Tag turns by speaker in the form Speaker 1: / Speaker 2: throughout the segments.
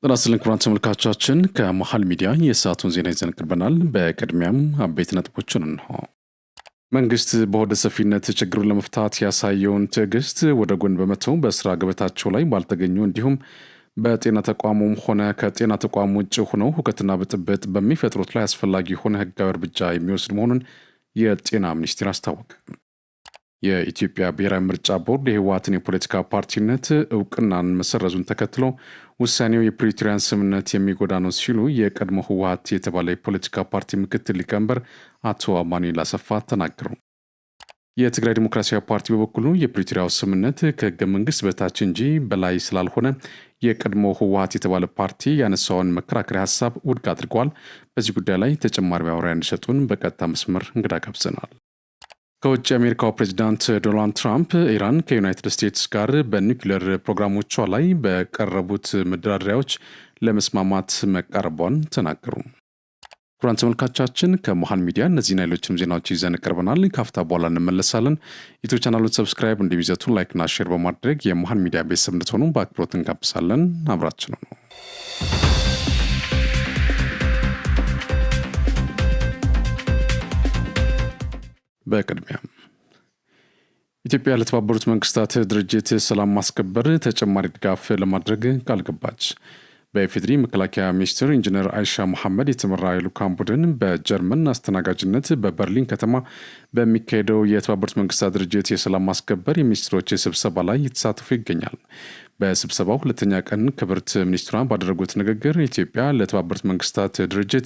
Speaker 1: ራስልን ክቡራን ተመልካቾቻችን ከመሃል ሚዲያ የሰዓቱን ዜና ይዘን ቀርበናል። በቅድሚያም አበይት ነጥቦችን እንሆ። መንግስት በሆደ ሰፊነት ችግሩን ለመፍታት ያሳየውን ትዕግስት ወደ ጎን በመተው በስራ ገበታቸው ላይ ባልተገኙ እንዲሁም በጤና ተቋሙም ሆነ ከጤና ተቋም ውጭ ሆነው ሁከትና ብጥብጥ በሚፈጥሩት ላይ አስፈላጊ የሆነ ህጋዊ እርምጃ የሚወስድ መሆኑን የጤና ሚኒስቴር አስታወቀ። የኢትዮጵያ ብሔራዊ ምርጫ ቦርድ የህወሓትን የፖለቲካ ፓርቲነት እውቅናን መሰረዙን ተከትሎ ውሳኔው የፕሪቶሪያን ስምምነት የሚጎዳ ነው ሲሉ የቀድሞ ህወሓት የተባለ የፖለቲካ ፓርቲ ምክትል ሊቀመንበር አቶ አማኑኤል አሰፋ ተናገሩ። የትግራይ ዲሞክራሲያዊ ፓርቲ በበኩሉ የፕሪቶሪያው ስምምነት ከህገ መንግስት በታች እንጂ በላይ ስላልሆነ የቀድሞ ህወሓት የተባለ ፓርቲ ያነሳውን መከራከሪያ ሀሳብ ውድቅ አድርገዋል። በዚህ ጉዳይ ላይ ተጨማሪ ማብራሪያ እንዲሰጡን በቀጥታ መስመር እንግዳ ጋብዘናል። ከውጭ የአሜሪካው ፕሬዚዳንት ዶናልድ ትራምፕ ኢራን ከዩናይትድ ስቴትስ ጋር በኒውክሌር ፕሮግራሞቿ ላይ በቀረቡት መደራደሪያዎች ለመስማማት መቃረቧን ተናገሩ። ክቡራን ተመልካቾቻችን ከመሃል ሚዲያ እነዚህና ሌሎችም ዜናዎች ይዘን ቀርበናል። ካፍታ በኋላ እንመለሳለን። ዩቲዩብ ቻናሉን ሰብስክራይብ እንዲይዘቱን ላይክና ሼር በማድረግ የመሃል ሚዲያ ቤተሰብ እንድትሆኑ በአክብሮት እንጋብዛለን። አብራችን ነው። በቅድሚያ ኢትዮጵያ ለተባበሩት መንግስታት ድርጅት ሰላም ማስከበር ተጨማሪ ድጋፍ ለማድረግ ቃል ገባች። በኢፌዴሪ መከላከያ ሚኒስትር ኢንጂነር አይሻ መሐመድ የተመራ የልዑካን ቡድን በጀርመን አስተናጋጅነት በበርሊን ከተማ በሚካሄደው የተባበሩት መንግስታት ድርጅት የሰላም ማስከበር የሚኒስትሮች ስብሰባ ላይ የተሳተፉ ይገኛል። በስብሰባው ሁለተኛ ቀን ክብርት ሚኒስትሯ ባደረጉት ንግግር ኢትዮጵያ ለተባበሩት መንግስታት ድርጅት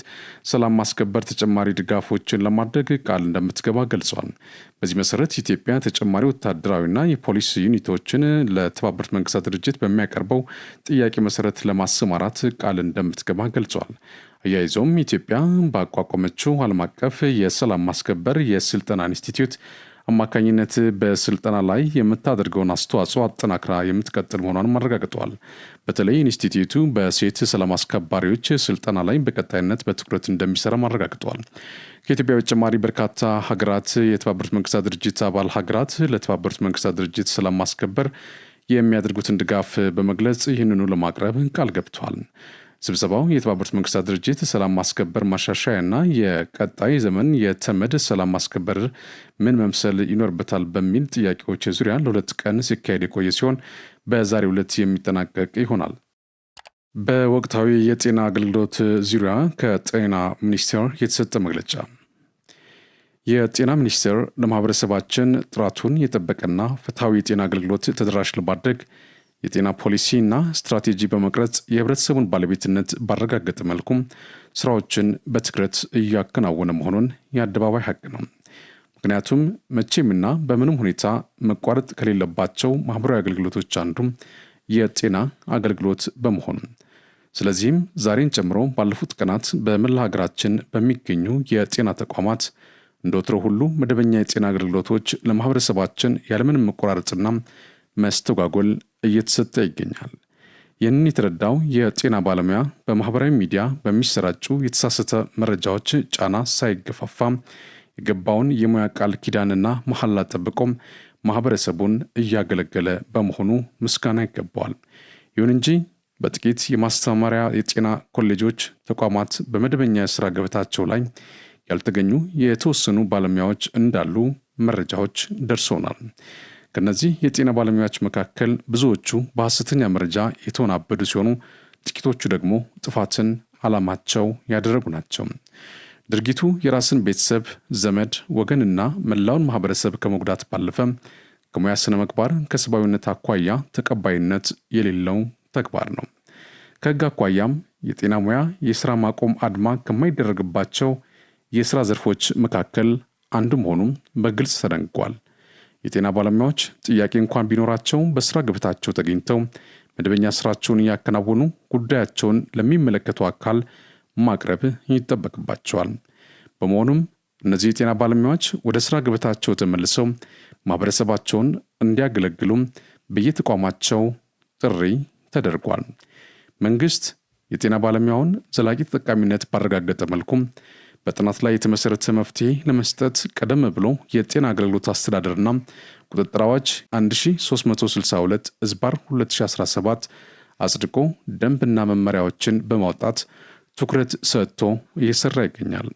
Speaker 1: ሰላም ማስከበር ተጨማሪ ድጋፎችን ለማድረግ ቃል እንደምትገባ ገልጿል። በዚህ መሰረት ኢትዮጵያ ተጨማሪ ወታደራዊና የፖሊስ ዩኒቶችን ለተባበሩት መንግስታት ድርጅት በሚያቀርበው ጥያቄ መሰረት ለማሰማራት ቃል እንደምትገባ ገልጿል። አያይዘውም ኢትዮጵያ ባቋቋመችው ዓለም አቀፍ የሰላም ማስከበር የስልጠና ኢንስቲትዩት አማካኝነት በስልጠና ላይ የምታደርገውን አስተዋጽኦ አጠናክራ የምትቀጥል መሆኗን አረጋግጠዋል። በተለይ ኢንስቲትዩቱ በሴት ሰላም አስከባሪዎች ስልጠና ላይ በቀጣይነት በትኩረት እንደሚሰራ አረጋግጠዋል። ከኢትዮጵያ በተጨማሪ በርካታ ሀገራት የተባበሩት መንግስታት ድርጅት አባል ሀገራት ለተባበሩት መንግስታት ድርጅት ሰላም ማስከበር የሚያደርጉትን ድጋፍ በመግለጽ ይህንኑ ለማቅረብ ቃል ገብተዋል። ስብሰባው የተባበሩት መንግስታት ድርጅት ሰላም ማስከበር ማሻሻያና የቀጣይ ዘመን የተመድ ሰላም ማስከበር ምን መምሰል ይኖርበታል በሚል ጥያቄዎች ዙሪያ ለሁለት ቀን ሲካሄድ የቆየ ሲሆን በዛሬው ዕለት የሚጠናቀቅ ይሆናል። በወቅታዊ የጤና አገልግሎት ዙሪያ ከጤና ሚኒስቴር የተሰጠ መግለጫ። የጤና ሚኒስቴር ለማህበረሰባችን ጥራቱን የጠበቀና ፍትሐዊ የጤና አገልግሎት ተደራሽ ለማድረግ የጤና ፖሊሲና ስትራቴጂ በመቅረጽ የህብረተሰቡን ባለቤትነት ባረጋገጠ መልኩም ስራዎችን በትኩረት እያከናወነ መሆኑን የአደባባይ ሀቅ ነው። ምክንያቱም መቼምና በምንም ሁኔታ መቋረጥ ከሌለባቸው ማህበራዊ አገልግሎቶች አንዱም የጤና አገልግሎት በመሆኑ ስለዚህም ዛሬን ጨምሮ ባለፉት ቀናት በመላ ሀገራችን በሚገኙ የጤና ተቋማት እንደወትሮ ሁሉ መደበኛ የጤና አገልግሎቶች ለማህበረሰባችን ያለምንም መቆራረጥና መስተጓጎል እየተሰጠ ይገኛል። ይህንን የተረዳው የጤና ባለሙያ በማህበራዊ ሚዲያ በሚሰራጩ የተሳሳተ መረጃዎች ጫና ሳይገፋፋ የገባውን የሙያ ቃል ኪዳንና መሐላ ጠብቆም ማህበረሰቡን እያገለገለ በመሆኑ ምስጋና ይገባዋል። ይሁን እንጂ በጥቂት የማስተማሪያ የጤና ኮሌጆች ተቋማት በመደበኛ የስራ ገበታቸው ላይ ያልተገኙ የተወሰኑ ባለሙያዎች እንዳሉ መረጃዎች ደርሶናል። ከነዚህ የጤና ባለሙያዎች መካከል ብዙዎቹ በሐሰተኛ መረጃ የተወናበዱ ሲሆኑ ጥቂቶቹ ደግሞ ጥፋትን ዓላማቸው ያደረጉ ናቸው። ድርጊቱ የራስን ቤተሰብ፣ ዘመድ፣ ወገንና መላውን ማህበረሰብ ከመጉዳት ባለፈ ከሙያ ስነ ምግባር ከሰብአዊነት አኳያ ተቀባይነት የሌለው ተግባር ነው። ከህግ አኳያም የጤና ሙያ የስራ ማቆም አድማ ከማይደረግባቸው የስራ ዘርፎች መካከል አንዱ መሆኑም በግልጽ ተደንግጓል። የጤና ባለሙያዎች ጥያቄ እንኳን ቢኖራቸው በስራ ገበታቸው ተገኝተው መደበኛ ስራቸውን እያከናወኑ ጉዳያቸውን ለሚመለከተው አካል ማቅረብ ይጠበቅባቸዋል። በመሆኑም እነዚህ የጤና ባለሙያዎች ወደ ስራ ገበታቸው ተመልሰው ማህበረሰባቸውን እንዲያገለግሉ በየተቋማቸው ጥሪ ተደርጓል። መንግስት የጤና ባለሙያውን ዘላቂ ተጠቃሚነት ባረጋገጠ መልኩም በጥናት ላይ የተመሰረተ መፍትሄ ለመስጠት ቀደም ብሎ የጤና አገልግሎት አስተዳደርና ቁጥጥር አዋጅ 1362/2017 አጽድቆ ደንብና መመሪያዎችን በማውጣት ትኩረት ሰጥቶ እየሰራ ይገኛል።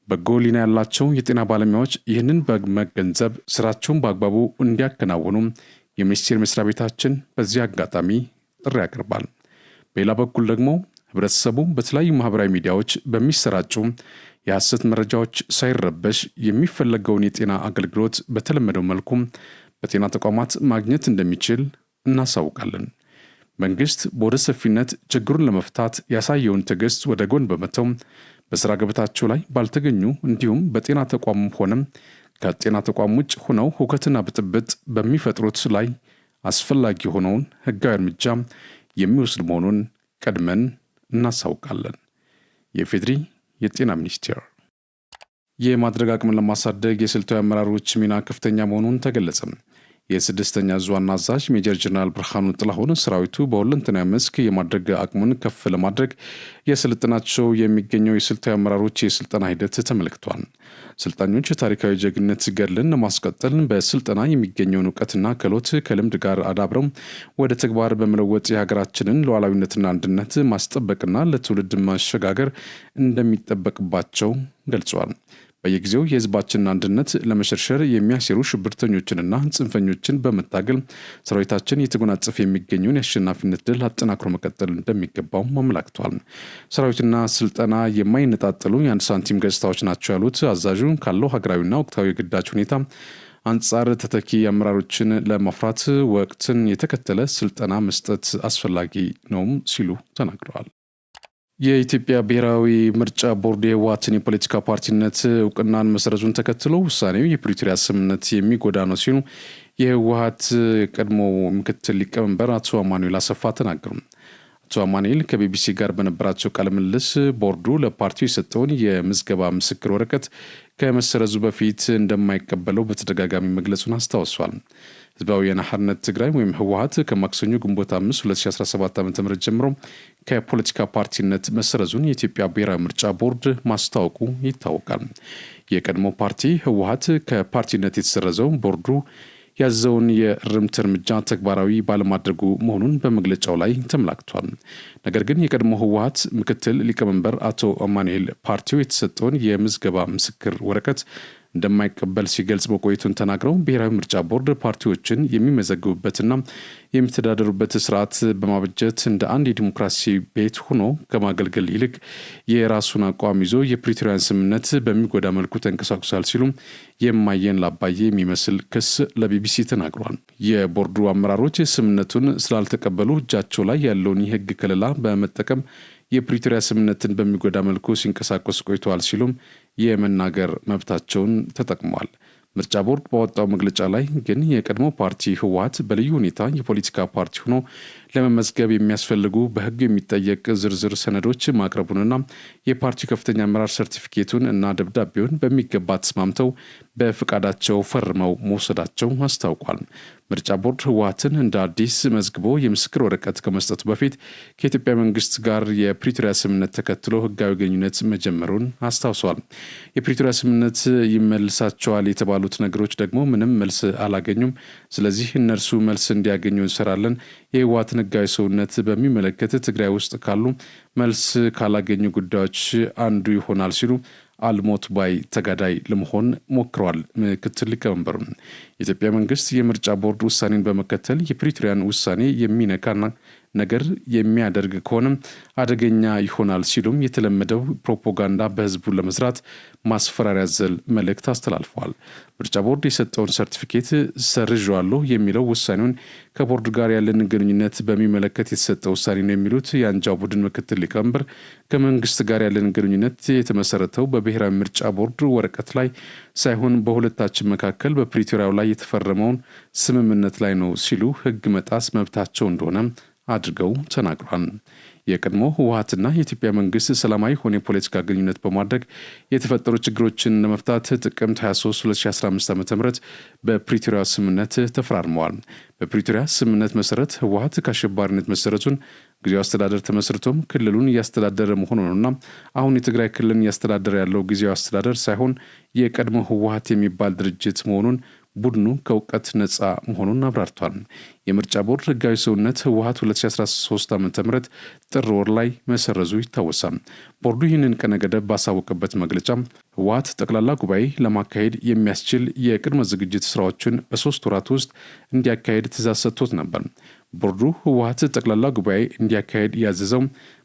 Speaker 1: በጎ ሕሊና ያላቸው የጤና ባለሙያዎች ይህንን በመገንዘብ ስራቸውን በአግባቡ እንዲያከናውኑ የሚኒስቴር መስሪያ ቤታችን በዚህ አጋጣሚ ጥሪ ያቀርባል። በሌላ በኩል ደግሞ ህብረተሰቡ በተለያዩ ማህበራዊ ሚዲያዎች በሚሰራጩ የሐሰት መረጃዎች ሳይረበሽ የሚፈለገውን የጤና አገልግሎት በተለመደው መልኩ በጤና ተቋማት ማግኘት እንደሚችል እናሳውቃለን። መንግስት በወደ ሰፊነት ችግሩን ለመፍታት ያሳየውን ትዕግስት ወደ ጎን በመተው በስራ ገበታቸው ላይ ባልተገኙ እንዲሁም በጤና ተቋም ሆነ ከጤና ተቋም ውጭ ሆነው ሁከትና ብጥብጥ በሚፈጥሩት ላይ አስፈላጊ የሆነውን ህጋዊ እርምጃ የሚወስድ መሆኑን ቀድመን እናሳውቃለን። የፌድሪ የጤና ሚኒስቴር የማድረግ አቅምን ለማሳደግ የስልታዊ አመራሮች ሚና ከፍተኛ መሆኑን ተገለጸ። የስድስተኛ ዕዝ ዋና አዛዥ ሜጀር ጀነራል ብርሃኑ ጥላሁን ሰራዊቱ በሁለንተናዊ መስክ የማድረግ አቅሙን ከፍ ለማድረግ የስልጠናቸው የሚገኘው የስልታዊ አመራሮች የስልጠና ሂደት ተመልክቷል። ሰልጣኞች ታሪካዊ ጀግንነት ገድልን ለማስቀጠል በስልጠና የሚገኘውን እውቀትና ክህሎት ከልምድ ጋር አዳብረው ወደ ተግባር በመለወጥ የሀገራችንን ሉዓላዊነትና አንድነት ማስጠበቅና ለትውልድ ማሸጋገር እንደሚጠበቅባቸው ገልጿል። በየጊዜው የህዝባችንን አንድነት ለመሸርሸር የሚያሴሩ ሽብርተኞችንና ጽንፈኞችን በመታገል ሰራዊታችን እየተጎናጸፈ የሚገኘውን የአሸናፊነት ድል አጠናክሮ መቀጠል እንደሚገባው አመላክቷል። ሰራዊትና ስልጠና የማይነጣጠሉ የአንድ ሳንቲም ገጽታዎች ናቸው ያሉት አዛዡ ካለው ሀገራዊና ወቅታዊ የግዳጅ ሁኔታ አንጻር ተተኪ አመራሮችን ለማፍራት ወቅትን የተከተለ ስልጠና መስጠት አስፈላጊ ነውም ሲሉ ተናግረዋል። የኢትዮጵያ ብሔራዊ ምርጫ ቦርድ የህወሓትን የፖለቲካ ፓርቲነት እውቅናን መሰረዙን ተከትሎ ውሳኔው የፕሪቶሪያ ስምምነት የሚጎዳ ነው ሲሉ የህወሓት ቀድሞ ምክትል ሊቀመንበር አቶ አማኑኤል አሰፋ ተናገሩ። አቶ አማኑኤል ከቢቢሲ ጋር በነበራቸው ቃለ ምልልስ ቦርዱ ለፓርቲው የሰጠውን የምዝገባ ምስክር ወረቀት ከመሰረዙ በፊት እንደማይቀበለው በተደጋጋሚ መግለጹን አስታውሷል። ህዝባዊ ወያነ ሓርነት ትግራይ ወይም ህወሓት ከማክሰኞ ግንቦት 5 2017 ዓ.ም ጀምሮ ከፖለቲካ ፓርቲነት መሰረዙን የኢትዮጵያ ብሔራዊ ምርጫ ቦርድ ማስታወቁ ይታወቃል። የቀድሞ ፓርቲ ህወሓት ከፓርቲነት የተሰረዘው ቦርዱ ያዘውን የእርምት እርምጃ ተግባራዊ ባለማድረጉ መሆኑን በመግለጫው ላይ ተመላክቷል። ነገር ግን የቀድሞ ህወሓት ምክትል ሊቀመንበር አቶ አማኑኤል ፓርቲው የተሰጠውን የምዝገባ ምስክር ወረቀት እንደማይቀበል ሲገልጽ መቆየቱን ተናግረው ብሔራዊ ምርጫ ቦርድ ፓርቲዎችን የሚመዘግቡበትና የሚተዳደሩበት ስርዓት በማበጀት እንደ አንድ የዲሞክራሲ ቤት ሆኖ ከማገልገል ይልቅ የራሱን አቋም ይዞ የፕሪቶሪያን ስምምነት በሚጎዳ መልኩ ተንቀሳቅሷል ሲሉ የማየን ላባዬ የሚመስል ክስ ለቢቢሲ ተናግሯል። የቦርዱ አመራሮች ስምምነቱን ስላልተቀበሉ እጃቸው ላይ ያለውን የህግ ከለላ በመጠቀም የፕሪቶሪያ ስምምነትን በሚጎዳ መልኩ ሲንቀሳቀሱ ቆይተዋል ሲሉም የመናገር መብታቸውን ተጠቅሟል። ምርጫ ቦርድ ባወጣው መግለጫ ላይ ግን የቀድሞ ፓርቲ ህወሓት በልዩ ሁኔታ የፖለቲካ ፓርቲ ሆኖ ለመመዝገብ የሚያስፈልጉ በህግ የሚጠየቅ ዝርዝር ሰነዶች ማቅረቡንና የፓርቲው ከፍተኛ አመራር ሰርቲፊኬቱን እና ደብዳቤውን በሚገባ ተስማምተው በፍቃዳቸው ፈርመው መውሰዳቸው አስታውቋል። ምርጫ ቦርድ ህወሓትን እንደ አዲስ መዝግቦ የምስክር ወረቀት ከመስጠቱ በፊት ከኢትዮጵያ መንግስት ጋር የፕሪቶሪያ ስምምነት ተከትሎ ህጋዊ ግንኙነት መጀመሩን አስታውሷል። የፕሪቶሪያ ስምምነት ይመልሳቸዋል የተባሉት ነገሮች ደግሞ ምንም መልስ አላገኙም። ስለዚህ እነርሱ መልስ እንዲያገኙ እንሰራለን። የህወሓትን ህጋዊ ሰውነት በሚመለከት ትግራይ ውስጥ ካሉ መልስ ካላገኙ ጉዳዮች አንዱ ይሆናል ሲሉ አልሞት ባይ ተጋዳይ ለመሆን ሞክረዋል። ምክትል ሊቀመንበሩ የኢትዮጵያ መንግስት የምርጫ ቦርድ ውሳኔን በመከተል የፕሪቶሪያን ውሳኔ የሚነካና ነገር የሚያደርግ ከሆነም አደገኛ ይሆናል ሲሉም የተለመደው ፕሮፓጋንዳ በህዝቡ ለመስራት ማስፈራሪያ ዘል መልእክት አስተላልፈዋል። ምርጫ ቦርድ የሰጠውን ሰርቲፊኬት ሰርዣለሁ የሚለው ውሳኔውን ከቦርዱ ጋር ያለን ግንኙነት በሚመለከት የተሰጠ ውሳኔ ነው የሚሉት የአንጃው ቡድን ምክትል ሊቀመንበር ከመንግስት ጋር ያለን ግንኙነት የተመሰረተው በብሔራዊ ምርጫ ቦርድ ወረቀት ላይ ሳይሆን በሁለታችን መካከል በፕሪቶሪያው ላይ የተፈረመውን ስምምነት ላይ ነው ሲሉ ህግ መጣስ መብታቸው እንደሆነ አድርገው ተናግሯል። የቀድሞ ህወሓትና የኢትዮጵያ መንግስት ሰላማዊ ሆነ የፖለቲካ ግንኙነት በማድረግ የተፈጠሩ ችግሮችን ለመፍታት ጥቅምት 23 2015 ዓ.ም በፕሪቶሪያ ስምምነት ተፈራርመዋል። በፕሪቶሪያ ስምምነት መሰረት ህወሓት ከአሸባሪነት መሰረቱን ጊዜያዊ አስተዳደር ተመስርቶም ክልሉን እያስተዳደረ መሆኑንና አሁን የትግራይ ክልልን እያስተዳደረ ያለው ጊዜያዊ አስተዳደር ሳይሆን የቀድሞ ህወሓት የሚባል ድርጅት መሆኑን ቡድኑ ከእውቀት ነፃ መሆኑን አብራርቷል። የምርጫ ቦርድ ህጋዊ ሰውነት ህወሓት 2013 ዓ.ም ጥር ወር ላይ መሰረዙ ይታወሳል። ቦርዱ ይህንን ቀነ ገደብ ባሳወቀበት መግለጫ ህወሓት ጠቅላላ ጉባኤ ለማካሄድ የሚያስችል የቅድመ ዝግጅት ስራዎችን በ3 ወራት ውስጥ እንዲያካሄድ ትዕዛዝ ሰጥቶት ነበር። ቦርዱ ህወሓት ጠቅላላ ጉባኤ እንዲያካሄድ ያዘዘው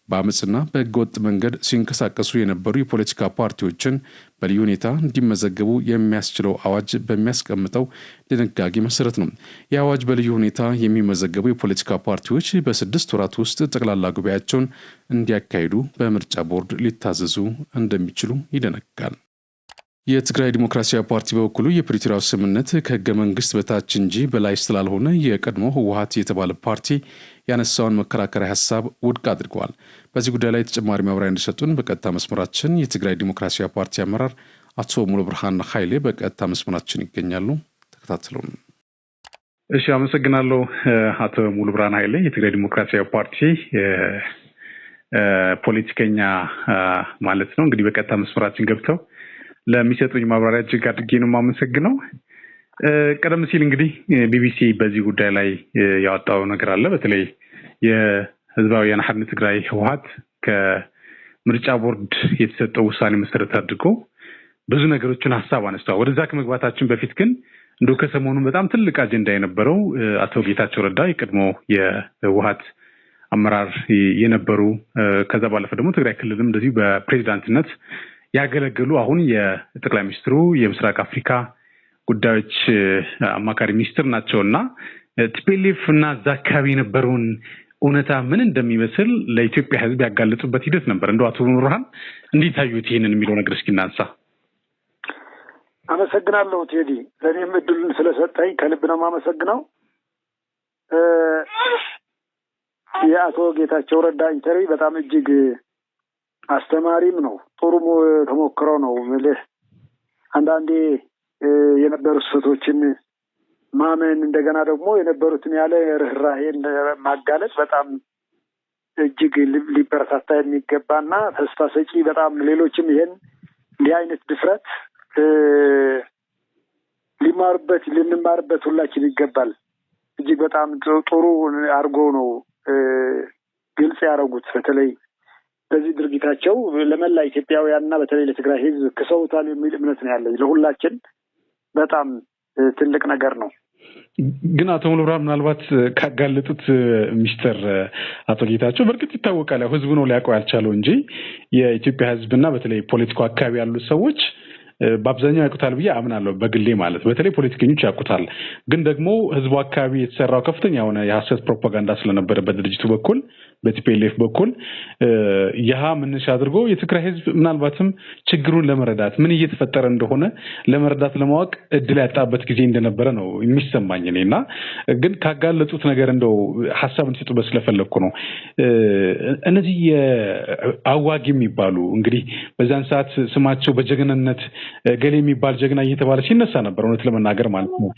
Speaker 1: በአመፅና በህገወጥ መንገድ ሲንቀሳቀሱ የነበሩ የፖለቲካ ፓርቲዎችን በልዩ ሁኔታ እንዲመዘገቡ የሚያስችለው አዋጅ በሚያስቀምጠው ድንጋጌ መሰረት ነው። የአዋጅ በልዩ ሁኔታ የሚመዘገቡ የፖለቲካ ፓርቲዎች በ6 ወራት ውስጥ ጠቅላላ ጉባኤያቸውን እንዲያካሂዱ በምርጫ ቦርድ ሊታዘዙ እንደሚችሉ ይደነግጋል። የትግራይ ዲሞክራሲያዊ ፓርቲ በበኩሉ የፕሪቶሪያው ስምምነት ከህገ መንግስት በታች እንጂ በላይ ስላልሆነ የቀድሞ ህወሓት የተባለ ፓርቲ ያነሳውን መከራከሪያ ሀሳብ ውድቅ አድርገዋል። በዚህ ጉዳይ ላይ ተጨማሪ ማብራሪያ እንዲሰጡን በቀጥታ መስመራችን የትግራይ ዲሞክራሲያዊ ፓርቲ አመራር አቶ ሙሉ ብርሃን ኃይሌ በቀጥታ መስመራችን ይገኛሉ። ተከታተሉን።
Speaker 2: እሺ፣ አመሰግናለሁ አቶ ሙሉ ብርሃን ኃይሌ የትግራይ ዲሞክራሲያዊ ፓርቲ ፖለቲከኛ ማለት ነው። እንግዲህ በቀጥታ መስመራችን ገብተው ለሚሰጡኝ ማብራሪያ እጅግ አድርጌ ነው የማመሰግነው። ቀደም ሲል እንግዲህ ቢቢሲ በዚህ ጉዳይ ላይ ያወጣው ነገር አለ። በተለይ የህዝባዊ ወያነ ሓርነት ትግራይ ህወሓት ከምርጫ ቦርድ የተሰጠው ውሳኔ መሰረት አድርጎ ብዙ ነገሮችን ሀሳብ አነስተዋል። ወደዛ ከመግባታችን በፊት ግን እንደው ከሰሞኑ በጣም ትልቅ አጀንዳ የነበረው አቶ ጌታቸው ረዳ የቀድሞ የህወሓት አመራር የነበሩ ከዛ ባለፈ ደግሞ ትግራይ ክልልም እንደዚሁ በፕሬዝዳንትነት ያገለገሉ አሁን የጠቅላይ ሚኒስትሩ የምስራቅ አፍሪካ ጉዳዮች አማካሪ ሚኒስትር ናቸውና ቲፒኤልኤፍ እና እዛ አካባቢ የነበረውን እውነታ ምን እንደሚመስል ለኢትዮጵያ ህዝብ ያጋለጡበት ሂደት ነበር። እንደው አቶ ብርሃን እንዴት አዩት ይሄንን የሚለው ነገር እስኪ እናንሳ።
Speaker 3: አመሰግናለሁ ቴዲ፣ ለኔም እድሉን ስለሰጠኝ ከልብ ነው የማመሰግነው። የአቶ ጌታቸው ረዳ ኢንተርቪው በጣም እጅግ አስተማሪም ነው። ጥሩ ተሞክሮ ነው። ማለት አንዳንዴ የነበሩ ስህተቶችን ማመን እንደገና ደግሞ የነበሩትን ያለ ርህራሄን ማጋለጥ በጣም እጅግ ሊበረታታ የሚገባና ተስፋ ሰጪ በጣም ሌሎችም ይሄን እንዲህ አይነት ድፍረት ልንማርበት ሁላችን ይገባል። እጅግ በጣም ጥሩ አድርጎ ነው ግልጽ ያደረጉት። በተለይ በዚህ ድርጊታቸው ለመላ ኢትዮጵያውያንና በተለይ ለትግራይ ህዝብ ክሰውታል የሚል እምነት ነው ያለኝ። ለሁላችን በጣም ትልቅ ነገር ነው።
Speaker 2: ግን አቶ ሙሉ ብርሃን ምናልባት ካጋለጡት ሚስተር አቶ ጌታቸው በእርግጥ ይታወቃል፣ ያው ህዝቡ ነው ሊያውቀው ያልቻለው እንጂ የኢትዮጵያ ህዝብና በተለይ ፖለቲካው አካባቢ ያሉ ሰዎች በአብዛኛው ያውቁታል ብዬ አምናለሁ። በግሌ ማለት በተለይ ፖለቲከኞች ያውቁታል። ግን ደግሞ ህዝቡ አካባቢ የተሰራው ከፍተኛ የሆነ የሐሰት ፕሮፓጋንዳ ስለነበረ በድርጅቱ በኩል በቲፒኤልኤፍ በኩል ያህ መነሻ አድርጎ የትግራይ ህዝብ ምናልባትም ችግሩን ለመረዳት ምን እየተፈጠረ እንደሆነ ለመረዳት ለማወቅ እድል ያጣበት ጊዜ እንደነበረ ነው የሚሰማኝ እኔና ግን ካጋለጡት ነገር እንደው ሐሳብ እንዲሰጡበት ስለፈለኩ ነው። እነዚህ አዋጊ የሚባሉ እንግዲህ በዛን ሰዓት ስማቸው በጀግንነት ገሌ የሚባል ጀግና እየተባለ ሲነሳ ነበር። እውነት ለመናገር ማለት ነው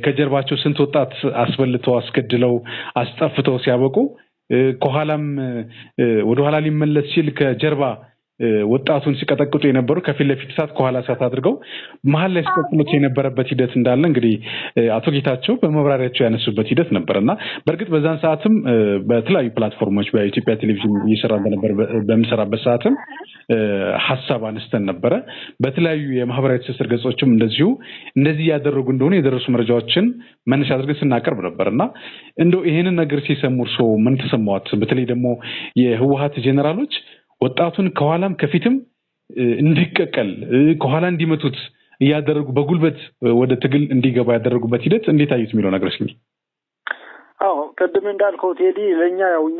Speaker 2: ከጀርባቸው ስንት ወጣት አስበልተው አስገድለው አስጠፍተው ሲያበቁ ከኋላም ወደ ኋላ ሊመለስ ሲል ከጀርባ ወጣቱን ሲቀጠቅጡ የነበሩ ከፊት ለፊት ሰዓት ከኋላ ሰዓት አድርገው መሀል ላይ ሲቀጥሉት የነበረበት ሂደት እንዳለ እንግዲህ አቶ ጌታቸው በመብራሪያቸው ያነሱበት ሂደት ነበርና በእርግጥ በዛን ሰዓትም በተለያዩ ፕላትፎርሞች በኢትዮጵያ ቴሌቪዥን እየሰራ ነበር። በመሰራበት ሰዓትም ሐሳብ አነስተን ነበረ። በተለያዩ የማህበራዊ ትስስር ገጾችም እንደዚህ ያደረጉ እንደሆነ የደረሱ መረጃዎችን መነሻ አድርገን ስናቀርብ ነበርና እንደው ይሄንን ነገር ሲሰሙ እርሶ ምን ተሰማዎት? በተለይ ደግሞ የህወሓት ጄኔራሎች ወጣቱን ከኋላም ከፊትም እንዲቀቀል ከኋላ እንዲመቱት እያደረጉ በጉልበት ወደ ትግል እንዲገባ ያደረጉበት ሂደት እንዴት አዩት የሚለው ነገር እስኪ።
Speaker 3: አዎ ቅድም እንዳልከው ቴዲ ለኛ ያውኛ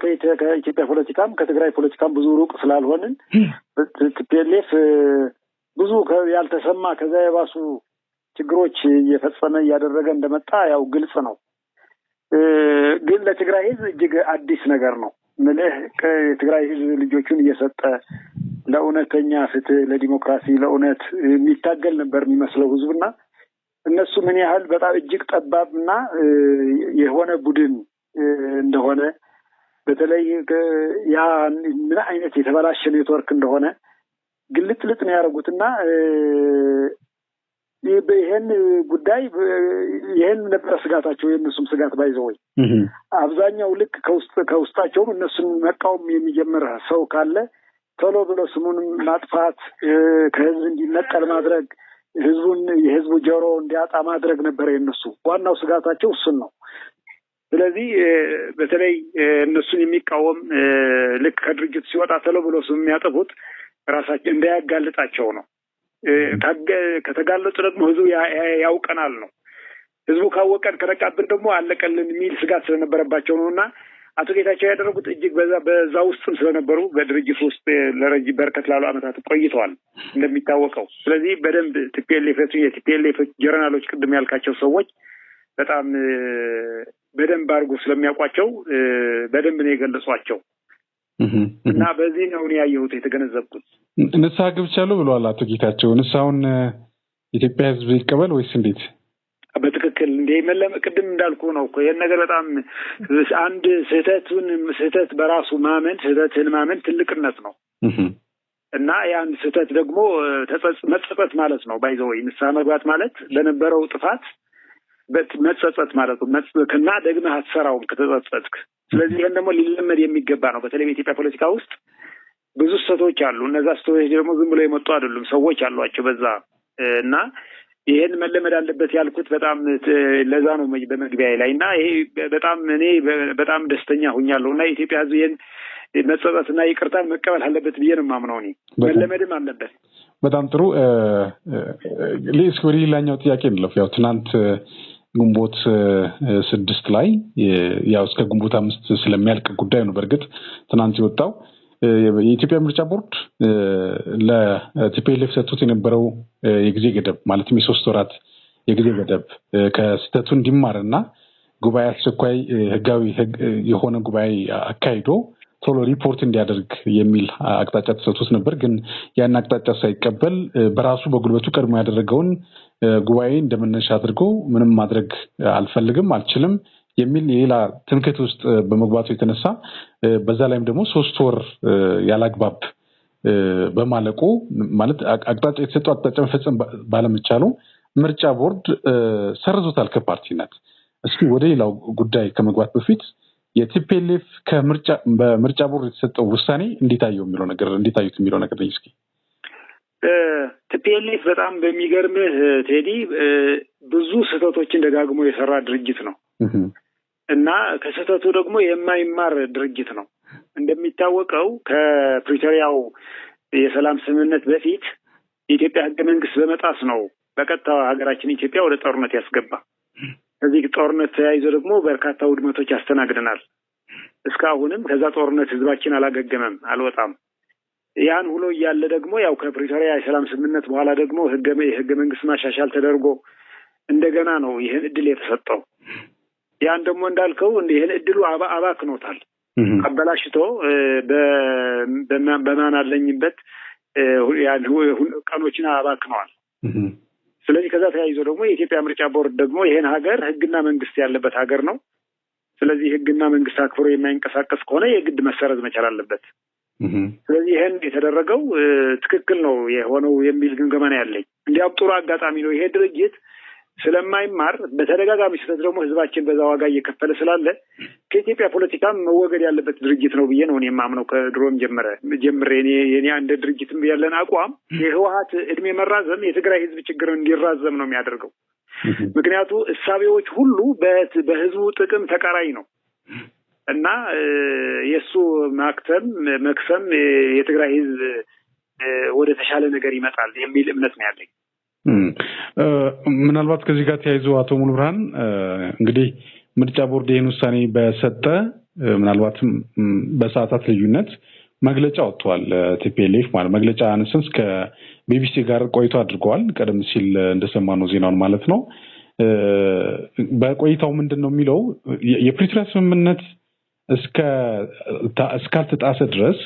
Speaker 3: ከኢትዮጵያ ፖለቲካም ከትግራይ ፖለቲካም ብዙ ሩቅ ስላልሆንን ቲፒኤልኤፍ ብዙ ያልተሰማ ከዛ የባሱ ችግሮች እየፈጸመ እያደረገ እንደመጣ ያው ግልጽ ነው። ግን ለትግራይ ህዝብ እጅግ አዲስ ነገር ነው። የትግራይ ህዝብ ልጆቹን እየሰጠ ለእውነተኛ ፍትህ፣ ለዲሞክራሲ፣ ለእውነት የሚታገል ነበር የሚመስለው ህዝብና እነሱ ምን ያህል በጣም እጅግ ጠባብና የሆነ ቡድን እንደሆነ በተለይ ያ ምን አይነት የተበላሸ ኔትወርክ እንደሆነ ግልጥልጥ ነው ያደረጉትና ይሄን ጉዳይ ይሄን ነበር ስጋታቸው የእነሱም ስጋት ባይዘወይ አብዛኛው ልክ ከውስጣቸው እነሱን መቃወም የሚጀምር ሰው ካለ ቶሎ ብሎ ስሙን ማጥፋት ከህዝብ እንዲነቀል ማድረግ የህዝቡ ጆሮ እንዲያጣ ማድረግ ነበር የነሱ ዋናው ስጋታቸው እሱን ነው። ስለዚህ በተለይ እነሱን የሚቃወም ልክ ከድርጅት ሲወጣ ቶሎ ብሎ ስም የሚያጠፉት ራሳቸው እንዳያጋልጣቸው ነው። ከተጋለጡ ደግሞ ህዝቡ ያውቀናል ነው። ህዝቡ ካወቀን ከነቃብን ደግሞ አለቀልን የሚል ስጋት ስለነበረባቸው ነውና አቶ ጌታቸው ያደረጉት እጅግ በዛ ውስጥም ስለነበሩ በድርጅት ውስጥ ለረጅም በርከት ላሉ ዓመታት ቆይተዋል እንደሚታወቀው። ስለዚህ በደንብ የቲፒኤልኤፍ ጀነራሎች ቅድም ያልካቸው ሰዎች በጣም በደንብ አድርጎ ስለሚያውቋቸው በደንብ ነው የገለጿቸው እና በዚህ ነው እኔ ያየሁት የተገነዘብኩት።
Speaker 2: ንስሐ ገብቻለሁ ብለዋል አቶ ጌታቸው። ንስሐውን ኢትዮጵያ ህዝብ ይቀበል ወይስ እንዴት?
Speaker 3: በትክክል ቅድም እንዳልኩ ነው እኮ ይሄን ነገር በጣም አንድ ስህተት በራሱ ስህተትን ማመን ትልቅነት ነው እና ያን ስህተት ደግሞ መጸጸት ማለት ነው። ባይዘው ንስሐ መግባት ማለት ለነበረው ጥፋት መጸጸት ማለት ነው። እና ደግመህ አትሰራውም ከተጸጸትክ። ስለዚህ ይሄን ደግሞ ሊለመድ የሚገባ ነው። በተለይ በኢትዮጵያ ፖለቲካ ውስጥ ብዙ ስህተቶች አሉ። እነዛ ስህተቶች ደግሞ ዝም ብሎ የመጡ አይደሉም፣ ሰዎች አሏቸው በዛ እና ይሄን መለመድ አለበት ያልኩት በጣም ለዛ ነው በመግቢያ ላይ እና ይሄ እኔ በጣም ደስተኛ ሆኛለሁ እና የኢትዮጵያ ህዝብ ይሄን መጸጸትና ይቅርታን መቀበል አለበት ብዬ ነው የማምነው። እኔ መለመድም አለበት።
Speaker 2: በጣም ጥሩ። ወደ ሌላኛው ጥያቄ እንለፍ። ያው ትናንት ግንቦት 6 ላይ ያው እስከ ግንቦት 5 ስለሚያልቅ ጉዳይ ነው በእርግጥ ትናንት የወጣው የኢትዮጵያ ምርጫ ቦርድ ለቲፒኤልኤፍ ሰጥቶት የነበረው የጊዜ ገደብ ማለትም የ3 ወራት የጊዜ ገደብ ከስተቱ እንዲማርና ጉባኤ አስቸኳይ ህጋዊ የሆነ ጉባኤ አካሂዶ ቶሎ ሪፖርት እንዲያደርግ የሚል አቅጣጫ ተሰጥቶት ነበር። ግን ያን አቅጣጫ ሳይቀበል በራሱ በጉልበቱ ቀድሞ ያደረገውን ጉባኤ እንደመነሻ አድርጎ ምንም ማድረግ አልችልም የሚል የሌላ ትምክህት ውስጥ በመግባቱ የተነሳ በዛ ላይም ደግሞ 3 ወር ያላግባብ በማለቁ ማለት አቅጣጫ የተሰጠው አቅጣጫ መፈጸም ባለመቻሉ ምርጫ ቦርድ ሰርዞታል ከፓርቲነት። እስኪ ወደ ሌላው ጉዳይ ከመግባት በፊት የቲፒኤልኤፍ በምርጫ ቦርድ የተሰጠው ውሳኔ እንዲታየው የሚለው ነገር እስኪ።
Speaker 3: ቲፒኤልኤፍ በጣም በሚገርምህ ቴዲ ብዙ ስህተቶችን ደጋግሞ የሰራ ድርጅት ነው እና ከስህተቱ ደግሞ የማይማር ድርጅት ነው። እንደሚታወቀው ከፕሪቶሪያው የሰላም ስምምነት በፊት የኢትዮጵያ ህገ መንግስት በመጣስ ነው በቀጥታ ሀገራችን ኢትዮጵያ ወደ ጦርነት ያስገባ። ከዚህ ጦርነት ተያይዞ ደግሞ በርካታ ውድመቶች ያስተናግደናል። እስካሁንም ከዛ ጦርነት ህዝባችን አላገገመም፣ አልወጣም። ያን ሁሉ እያለ ደግሞ ያው ከፕሪቶሪያ የሰላም ስምምነት በኋላ ደግሞ ህገ መንግስት ማሻሻል ተደርጎ እንደገና ነው ይህን እድል የተሰጠው። ያን ደግሞ እንዳልከው ይህን እድሉ አባክኖታል፣ አበላሽቶ በማን አለኝበት ቀኖችን አባክነዋል። ስለዚህ ከዛ ተያይዞ ደግሞ የኢትዮጵያ ምርጫ ቦርድ ደግሞ ይሄን ሀገር ህግና መንግስት ያለበት ሀገር ነው። ስለዚህ ህግና መንግስት አክብሮ የማይንቀሳቀስ ከሆነ የግድ መሰረዝ መቻል አለበት። ስለዚህ ይሄን የተደረገው ትክክል ነው የሆነው የሚል ግምገማ ነው ያለኝ። እንዲያውም ጥሩ አጋጣሚ ነው ይሄ ድርጅት ስለማይማር በተደጋጋሚ ስህተት ደግሞ ህዝባችን በዛ ዋጋ እየከፈለ ስላለ ከኢትዮጵያ ፖለቲካም መወገድ ያለበት ድርጅት ነው ብዬ ነው እኔ የማምነው። ከድሮም ጀምሬ እኔ አንድ ድርጅትም ያለን አቋም የህወሓት እድሜ መራዘም የትግራይ ህዝብ ችግር እንዲራዘም ነው የሚያደርገው። ምክንያቱ እሳቤዎች ሁሉ በህዝቡ ጥቅም ተቃራኒ ነው እና የሱ መክሰም የትግራይ ህዝብ ወደ ተሻለ ነገር ይመጣል የሚል እምነት ነው ያለኝ።
Speaker 2: ምናልባት ከዚህ ጋር ተያይዞ አቶ ሙሉ ብርሃን እንግዲህ ምርጫ ቦርድ ይህን ውሳኔ በሰጠ ምናልባትም በሰዓታት ልዩነት መግለጫ ወጥቷል። ቲፒኤልኤፍ ማለት መግለጫ አንስንስ ከቢቢሲ ጋር ቆይቶ አድርገዋል። ቀደም ሲል እንደሰማነው ዜናውን ማለት ነው። በቆይታው ምንድነው የሚለው የፕሪቶሪያ ስምምነት እስካልተጣሰ ድረስ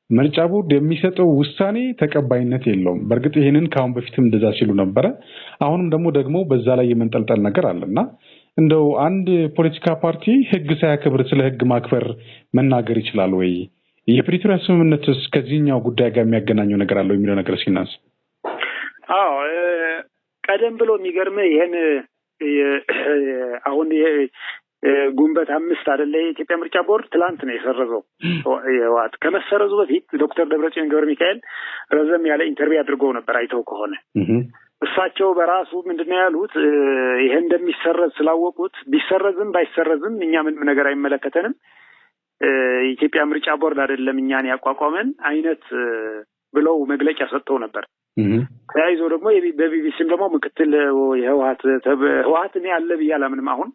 Speaker 2: ምርጫ ቦርድ የሚሰጠው ውሳኔ ተቀባይነት የለውም። በእርግጥ ይሄንን ካሁን በፊትም እንደዛ ሲሉ ነበረ። አሁንም ደግሞ በዛ ላይ የመንጠልጠል ነገር አለና እንደው አንድ ፖለቲካ ፓርቲ ህግ ሳያከብር ስለ ህግ ማክበር መናገር ይችላል ወይ? የፕሪቶሪያ ስምምነትስ ከዚህኛው ጉዳይ ጋር የሚያገናኘው ነገር አለው የሚለው ነገር ሲናስ?
Speaker 3: ቀደም ብሎ የሚገርም ይሄን አሁን ጉንበት 5 አይደለ የኢትዮጵያ ምርጫ ቦርድ ትላንት ነው የሰረዘው። የዋት ከመሰረዙ በፊት ዶክተር ደብረጽዮን ገብረ ሚካኤል ረዘም ያለ ኢንተርቪው አድርገው ነበር። አይተው ከሆነ እሳቸው በራሱ ምንድነው ያሉት ይሄ እንደሚሰረዝ ስላወቁት ቢሰረዝም ባይሰረዝም እኛ ምንም ነገር አይመለከተንም፣ የኢትዮጵያ ምርጫ ቦርድ አይደለም እኛን ያቋቋመን አይነት ብለው መግለጫ ሰጥተው ነበር። ተያይዞ ደግሞ በቢቢሲም ደግሞ ምክትል ህወሓት እኔ አለ ብያለሁ ምንም አሁን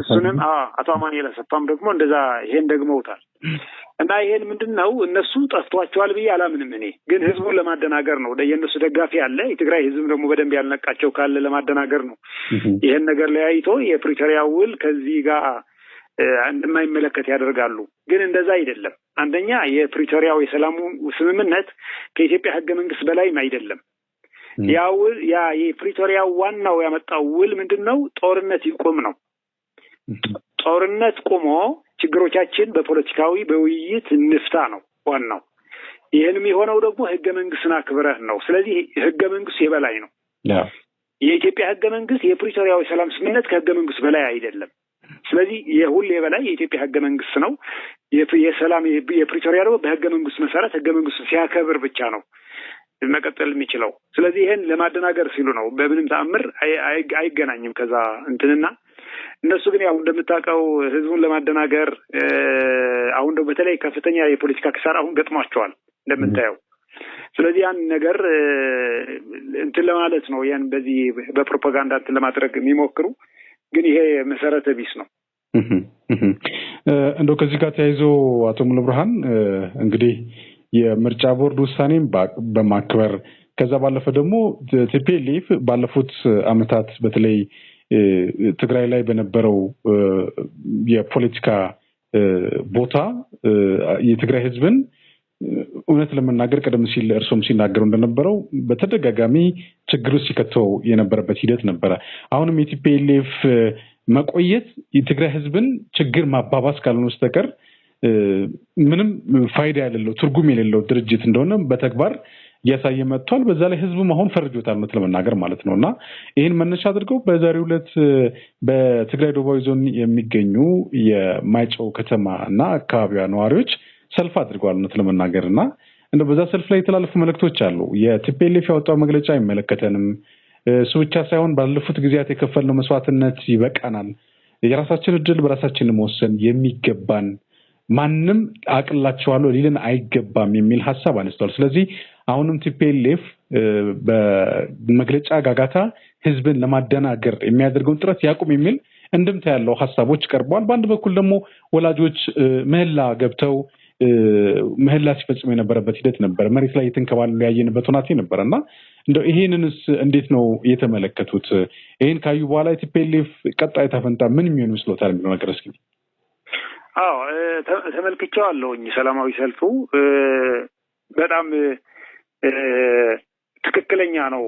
Speaker 3: እሱንም አቶ አማኑኤል አሰፋም ደግሞ እንደዛ ይሄን ደግመውታል። እና ይሄን ምንድነው እነሱ ጠፍቷቸዋል ብዬ አላምንም። እኔ ግን ህዝቡን ለማደናገር ነው። የእነሱ ደጋፊ አለ፣ የትግራይ ህዝብ ደግሞ በደንብ ያልነቃቸው ካለ ለማደናገር ነው። ይሄን ነገር ለያይቶ የፕሪቶሪያ ውል ከዚህ ጋር እንደማይመለከት ያደርጋሉ። ግን እንደዛ አይደለም። አንደኛ የፕሪቶሪያው የሰላሙ ስምምነት ከኢትዮጵያ ህገ መንግስት በላይም አይደለም። ያ የፕሪቶሪያው ዋናው ያመጣው ውል ምንድነው? ጦርነት ይቆም ነው። ጦርነት ቆሞ ችግሮቻችን በፖለቲካዊ በውይይት እንፍታ ነው ዋናው። ይሄንም የሆነው ደግሞ ህገ መንግስትን አክብረህ ነው። ስለዚህ ህገ መንግስት የበላይ ነው። የኢትዮጵያ ህገ መንግስት የፕሪቶሪያው የሰላም ስምምነት ከህገ መንግስት በላይ አይደለም። ስለዚህ የሁሉ የበላይ የኢትዮጵያ ህገ መንግስት ነው። የሰላም የፕሪቶሪያ ደግሞ በህገ መንግስት መሰረት ህገ መንግስት ሲያከብር ብቻ ነው መቀጠል የሚችለው። ስለዚህ ይሄን ለማደናገር ሲሉ ነው። በምንም ተአምር አይገናኝም ከዛ እንትንና እነሱ ግን ያው እንደምታውቀው ህዝቡን ለማደናገር አሁን ደግሞ በተለይ ከፍተኛ የፖለቲካ ክሳራ አሁን ገጥሟቸዋል እንደምታየው። ስለዚህ ያን ነገር እንትን ለማለት ነው ያን በዚህ በፕሮፓጋንዳ እንትን ለማድረግ የሚሞክሩ ግን ይሄ መሰረተ ቢስ ነው።
Speaker 2: እንደው ከዚህ ጋር ተያይዞ አቶ ሙሉ ብርሃን እንግዲህ የምርጫ ቦርድ ውሳኔን በማክበር ከዛ ባለፈ ደግሞ ቲፒኤልኤፍ ባለፉት አመታት በተለይ ትግራይ ላይ በነበረው የፖለቲካ ቦታ የትግራይ ህዝብን እውነት ለመናገር ቀደም ሲል እርሶም ሲናገሩ እንደነበረው በተደጋጋሚ ችግር ውስጥ ሲከተው የነበረበት ሂደት ነበረ። አሁንም የቲፒኤልኤፍ መቆየት የትግራይ ህዝብን ችግር ማባባስ ካልሆነ በስተቀር ምንም ፋይዳ የሌለው ትርጉም የሌለው ድርጅት እንደሆነ በተግባር እያሳየ መጥቷል። በዛ ላይ ህዝቡም አሁን ፈርጆታል ለመናገር ማለት ነውና ይሄን መነሻ አድርገው በዛሬው ዕለት በትግራይ ደቡባዊ ዞን የሚገኙ የማይጨው ከተማና አካባቢዋ ነዋሪዎች ሰልፍ አድርገዋል ለመናገርና እንደው በዛ ሰልፍ ላይ የተላለፉ መልእክቶች አሉ። የቲፒኤልኤፍ ያወጣው መግለጫ አይመለከተንም፣ እሱ ብቻ ሳይሆን ባለፉት ጊዜያት የከፈልነው መስዋዕትነት ይበቃናል፣ የራሳችን እድል በራሳችን መወሰን የሚገባን ማንም አቅላቸዋለሁ ሊልን አይገባም የሚል ሐሳብ አነስተዋል። ስለዚህ አሁንም ቲፒኤልኤፍ በመግለጫ ጋጋታ ህዝብን ለማደናገር የሚያደርገውን ጥረት ያቁም የሚል እንድምታ ያለው ሐሳቦች ቀርበዋል። በአንድ በኩል ደግሞ ወላጆች ምህላ ገብተው ምህላ ሲፈጽሙ የነበረበት ሂደት ነበር። መሬት ላይ የተንከባለሉ ያየንበት ሁናቴ ነበርና እንደው ይሄንንስ እንዴት ነው የተመለከቱት? ይሄን ካዩ በኋላ ቲፒኤልኤፍ ቀጣይ ተፈንታ ምን የሚሆን መስሎታል የሚለው ነገር እስኪ?
Speaker 3: አዎ ተመልክቼዋለሁኝ። ሰላማዊ ሰልፉ በጣም ትክክለኛ ነው።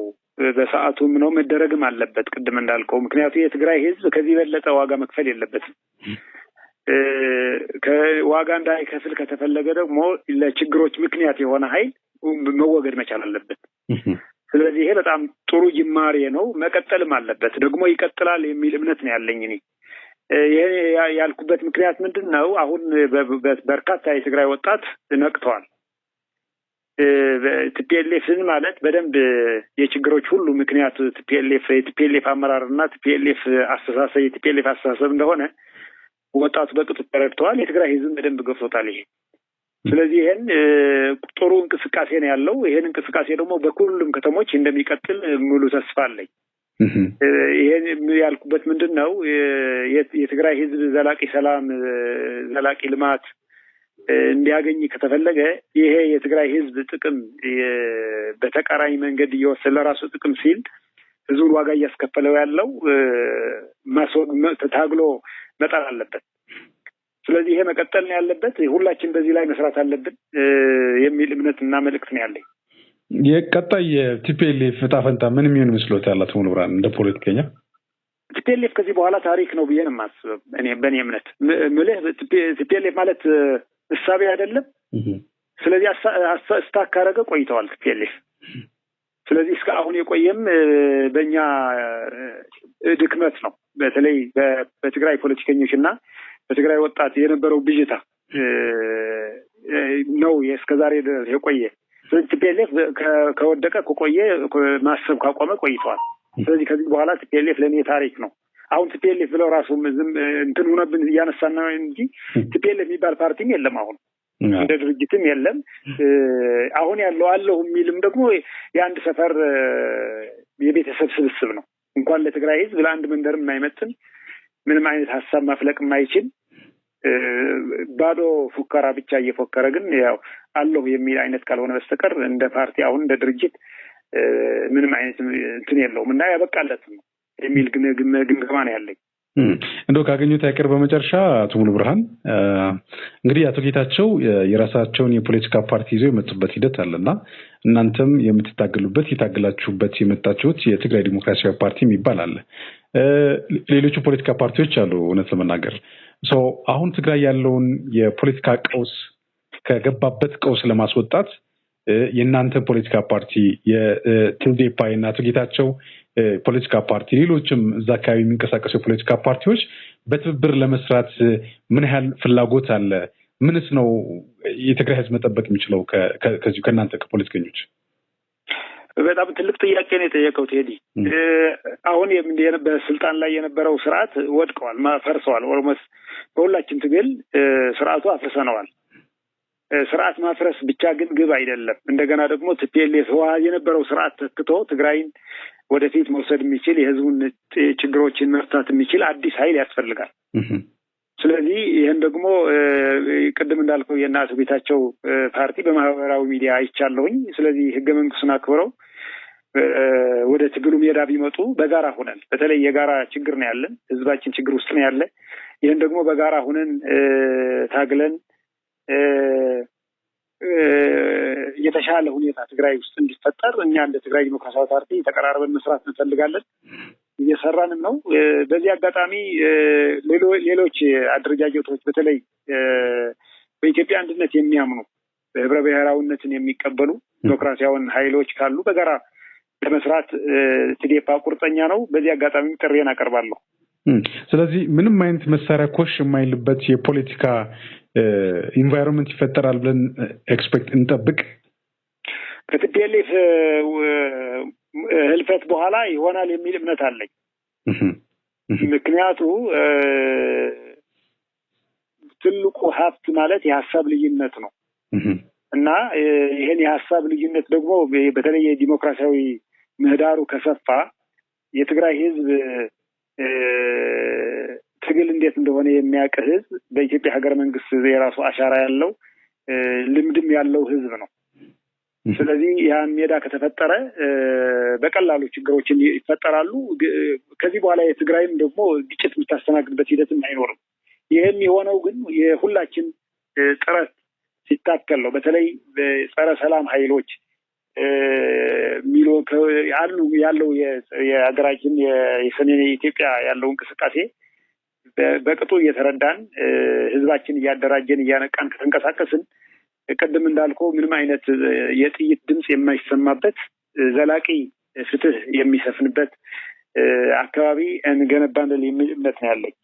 Speaker 3: በሰዓቱም ነው መደረግም አለበት ቅድም እንዳልከው። ምክንያቱም የትግራይ ህዝብ ከዚህ በለጠ ዋጋ መክፈል የለበትም። ከዋጋ እንዳይከፍል ከተፈለገ ደግሞ ለችግሮች ምክንያት የሆነ ኃይል መወገድ መቻል አለበት። ስለዚህ ይሄ በጣም ጥሩ ጅማሬ ነው፣ መቀጠልም አለበት። ደግሞ ይቀጥላል የሚል እምነት ነው ያለኝ እኔ። ይሄ ያልኩበት ምክንያት ምንድነው? አሁን በርካታ የትግራይ ወጣት ነቅተዋል። ቲፒኤልኤፍን ማለት በደንብ የችግሮች ሁሉ ምክንያት የቲፒኤልኤፍ አመራርና ቲፒኤልኤፍ አስተሳሰብ የቲፒኤልኤፍ አስተሳሰብ እንደሆነ ወጣቱ በቅጡ ተረድተዋል። የትግራይ ህዝብ በደንብ ገብቶታል ይሄ። ስለዚህ ይሄን ጥሩ እንቅስቃሴ ነው ያለው። ይሄን እንቅስቃሴ ደግሞ በሁሉም ከተሞች እንደሚቀጥል ሙሉ ተስፋ አለኝ። ይሄን ያልኩበት ምንድነው? የትግራይ ህዝብ ዘላቂ ሰላም፣ ዘላቂ ልማት እንዲያገኝ ከተፈለገ ይሄ የትግራይ ህዝብ ጥቅም በተቃራኒ መንገድ እየወሰደ ለራሱ ጥቅም ሲል ህዝቡን ዋጋ እያስከፈለው ያለው ታግሎ መጣል አለበት። ስለዚህ ይሄ መቀጠል ነው ያለበት። ሁላችን በዚህ ላይ መስራት አለብን የሚል እምነትና መልእክት ነው ያለኝ።
Speaker 2: የቀጣይ የቲፒኤልኤፍ ዕጣ ፈንታ ምን የሚሆን መስሎታል አቶ ሙሉ ብርሃን እንደ ፖለቲከኛ?
Speaker 3: ቲፒኤልኤፍ ከዚህ በኋላ ታሪክ ነው ብዬ ነው የማስበው በእኔ እምነት። ቲፒኤልኤፍ ማለት እሳቤ አይደለም። ስለዚህ ስታካረገ ቆይተዋል ቲፒኤልኤፍ። ስለዚህ እስካሁን የቆየም በእኛ ድክመት ነው። በተለይ በትግራይ ፖለቲከኞች እና በትግራይ ወጣት የነበረው ብዥታ ነው እስከዛሬ ድረስ የቆየ። ስለዚህ ቲፒኤልኤፍ ከወደቀ ከቆየ ማሰብ ካቆመ ቆይቷል። ስለዚህ ከዚህ በኋላ ቲፒኤልኤፍ ለእኔ ታሪክ ነው። አሁን ቲፒኤልኤፍ ብለው ራሱ እንትን ሆነብን እያነሳን ነው እንጂ ቲፒኤልኤፍ የሚባል ፓርቲም የለም። አሁን እንደ ድርጅትም የለም። አሁን ያለው አለሁ የሚልም ደግሞ የአንድ ሰፈር የቤተሰብ ስብስብ ነው። እንኳን ለትግራይ ህዝብ ለአንድ መንደርም የማይመጥን ምንም አይነት ሀሳብ ማፍለቅ የማይችል ባዶ ፉከራ ብቻ እየፎከረ ግን ያው አለሁ የሚል አይነት ካልሆነ በስተቀር እንደ ፓርቲ አሁን እንደ ድርጅት ምንም አይነት እንትን የለውም እና ያበቃለትም ነው የሚል ግምገማ ነው ያለኝ።
Speaker 2: እንደው ካገኙት አይቀር በመጨረሻ አቶ ሙሉ ብርሃን እንግዲህ አቶ ጌታቸው የራሳቸውን የፖለቲካ ፓርቲ ይዘው የመጡበት ሂደት አለና እናንተም የምትታገሉበት የታገላችሁበት የመጣችሁት የትግራይ ዲሞክራሲያዊ ፓርቲ የሚባል አለ። ሌሎቹ ፖለቲካ ፓርቲዎች አሉ። እውነት ለመናገር አሁን ትግራይ ያለውን የፖለቲካ ቀውስ ከገባበት ቀውስ ለማስወጣት የእናንተ ፖለቲካ ፓርቲ የትዴፓ እና አቶ ጌታቸው ፖለቲካ ፓርቲ ሌሎችም እዛ አካባቢ የሚንቀሳቀሱ የፖለቲካ ፓርቲዎች በትብብር ለመስራት ምን ያህል ፍላጎት አለ? ምንስ ነው የትግራይ ህዝብ መጠበቅ የሚችለው ከዚሁ ከእናንተ ከፖለቲከኞች?
Speaker 3: በጣም ትልቅ ጥያቄ ነው የጠየቀው ቴዲ። አሁን በስልጣን ላይ የነበረው ስርዓት ወድቀዋል፣ ፈርሰዋል። ኦልሞስት በሁላችን ትግል ስርዓቱ አፍርሰነዋል። ስርዓት ማፍረስ ብቻ ግን ግብ አይደለም። እንደገና ደግሞ ቲፒኤልኤፍ የነበረው ስርዓት ተክቶ ትግራይን ወደፊት መውሰድ የሚችል የህዝቡን ችግሮችን መፍታት የሚችል አዲስ ኃይል ያስፈልጋል። ስለዚህ ይህን ደግሞ ቅድም እንዳልከው የእነ አቶ ጌታቸው ፓርቲ በማህበራዊ ሚዲያ አይቻለሁኝ። ስለዚህ ህገ መንግስቱን አክብረው ወደ ትግሉ ሜዳ ቢመጡ በጋራ ሆነን በተለይ የጋራ ችግር ነው ያለን፣ ህዝባችን ችግር ውስጥ ነው ያለ። ይህን ደግሞ በጋራ ሆነን ታግለን የተሻለ ሁኔታ ትግራይ ውስጥ እንዲፈጠር እኛ እንደ ትግራይ ዲሞክራሲያዊ ፓርቲ ተቀራርበን መስራት እንፈልጋለን። እየሰራንም ነው። በዚህ አጋጣሚ ሌሎች አደረጃጀቶች በተለይ በኢትዮጵያ አንድነት የሚያምኑ በህብረ ብሔራዊነትን የሚቀበሉ ዲሞክራሲያዊ ኃይሎች ካሉ በጋራ ለመስራት ትዴፓ ቁርጠኛ ነው። በዚህ አጋጣሚ ጥሬን አቀርባለሁ።
Speaker 2: ስለዚህ ምንም አይነት መሳሪያ ኮሽ የማይልበት የፖለቲካ ኢንቫይሮንመንት ይፈጠራል ብለን ኤክስፔክት እንጠብቅ።
Speaker 3: ከቲፒኤልኤፍ ህልፈት በኋላ ይሆናል የሚል እምነት አለኝ። ምክንያቱ ትልቁ ሀብት ማለት የሀሳብ ልዩነት ነው እና ይህን የሀሳብ ልዩነት ደግሞ በተለይ የዲሞክራሲያዊ ምህዳሩ ከሰፋ የትግራይ ህዝብ ትግል እንዴት እንደሆነ የሚያውቅ ህዝብ በኢትዮጵያ ሀገረ መንግስት የራሱ አሻራ ያለው ልምድም ያለው ህዝብ ነው። ስለዚህ ያን ሜዳ ከተፈጠረ በቀላሉ ችግሮችን ይፈጠራሉ። ከዚህ በኋላ የትግራይም ደግሞ ግጭት የምታስተናግድበት ሂደትም አይኖርም። ይህም የሆነው ግን የሁላችን ጥረት ሲታከል ነው። በተለይ በጸረ ሰላም ኃይሎች ያለው የሀገራችን የሰሜን ኢትዮጵያ ያለው እንቅስቃሴ በቅጡ እየተረዳን ህዝባችን እያደራጀን እያነቃን ከተንቀሳቀስን ቅድም እንዳልከው ምንም አይነት የጥይት ድምጽ የማይሰማበት ዘላቂ ፍትህ የሚሰፍንበት አካባቢ እንገነባለን የሚል እምነት ነው ያለኝ።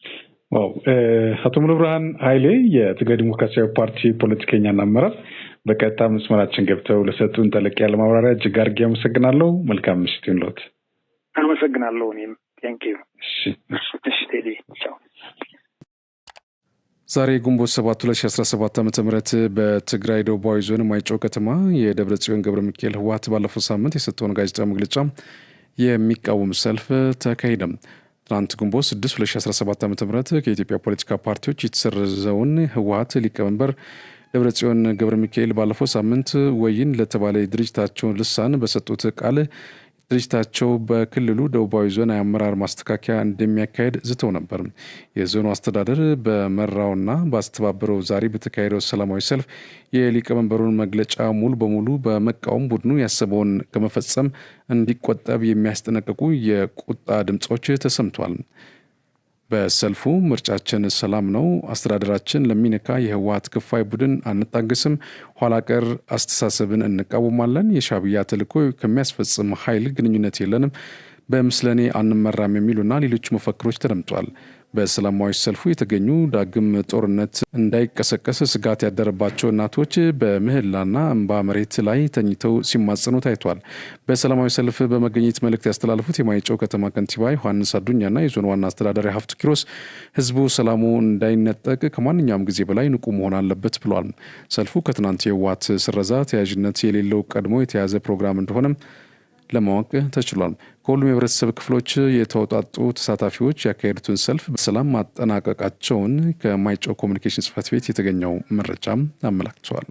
Speaker 2: አቶ ሙሉ ብርሃን ኃይሌ የትግራይ ዲሞክራሲያዊ ፓርቲ ፖለቲከኛና አመራር በቀጥታ መስመራችን ገብተው ለሰጡን ጠለቅ ያለ ማብራሪያ እጅግ አድርጌ አመሰግናለሁ። መልካም ምሽት ይሁንልዎት።
Speaker 3: አመሰግናለሁ። እኔም ቴንኪው። እሺ ቴዲ ቻው።
Speaker 1: ዛሬ ግንቦት 7 2017 ዓ.ም በትግራይ ደቡባዊ ዞን ማይጨው ከተማ የደብረ ጽዮን ገብረ ሚካኤል ህወሓት ባለፈው ሳምንት የሰጠውን ጋዜጣዊ መግለጫ የሚቃወም ሰልፍ ተካሄደ። ትናንት ግንቦት 6 2017 ዓ.ም ከኢትዮጵያ ፖለቲካ ፓርቲዎች የተሰረዘውን ህወሓት ሊቀመንበር ደብረ ጽዮን ገብረ ሚካኤል ባለፈው ሳምንት ወይን ለተባለ ድርጅታቸውን ልሳን በሰጡት ቃል ድርጅታቸው በክልሉ ደቡባዊ ዞን የአመራር ማስተካከያ እንደሚያካሄድ ዝተው ነበር። የዞኑ አስተዳደር በመራውና ባስተባበረው ዛሬ በተካሄደው ሰላማዊ ሰልፍ የሊቀመንበሩን መግለጫ ሙሉ በሙሉ በመቃወም ቡድኑ ያሰበውን ከመፈጸም እንዲቆጠብ የሚያስጠነቅቁ የቁጣ ድምጾች ተሰምቷል። በሰልፉ ምርጫችን ሰላም ነው፣ አስተዳደራችን ለሚነካ የህወሓት ክፋይ ቡድን አንታገስም፣ ኋላ ቀር አስተሳሰብን እንቃወማለን፣ የሻዕቢያ ተልዕኮ ከሚያስፈጽም ኃይል ግንኙነት የለንም፣ በምስለኔ አንመራም የሚሉና ሌሎች መፈክሮች ተደምጧል። በሰላማዊ ሰልፉ የተገኙ ዳግም ጦርነት እንዳይቀሰቀስ ስጋት ያደረባቸው እናቶች በምህላና እንባ መሬት ላይ ተኝተው ሲማጸኑ ታይቷል። በሰላማዊ ሰልፍ በመገኘት መልእክት ያስተላለፉት የማይጨው ከተማ ከንቲባ ዮሐንስ አዱኛና የዞን ዋና አስተዳዳሪ ሀፍቱ ኪሮስ ህዝቡ ሰላሙ እንዳይነጠቅ ከማንኛውም ጊዜ በላይ ንቁ መሆን አለበት ብሏል። ሰልፉ ከትናንት የህወሓት ስረዛ ተያያዥነት የሌለው ቀድሞ የተያዘ ፕሮግራም እንደሆነም ለማወቅ ተችሏል። ከሁሉም የህብረተሰብ ክፍሎች የተውጣጡ ተሳታፊዎች ያካሄዱትን ሰልፍ በሰላም ማጠናቀቃቸውን ከማይጨው ኮሚኒኬሽን ጽሕፈት ቤት የተገኘው መረጃም አመላክቷል።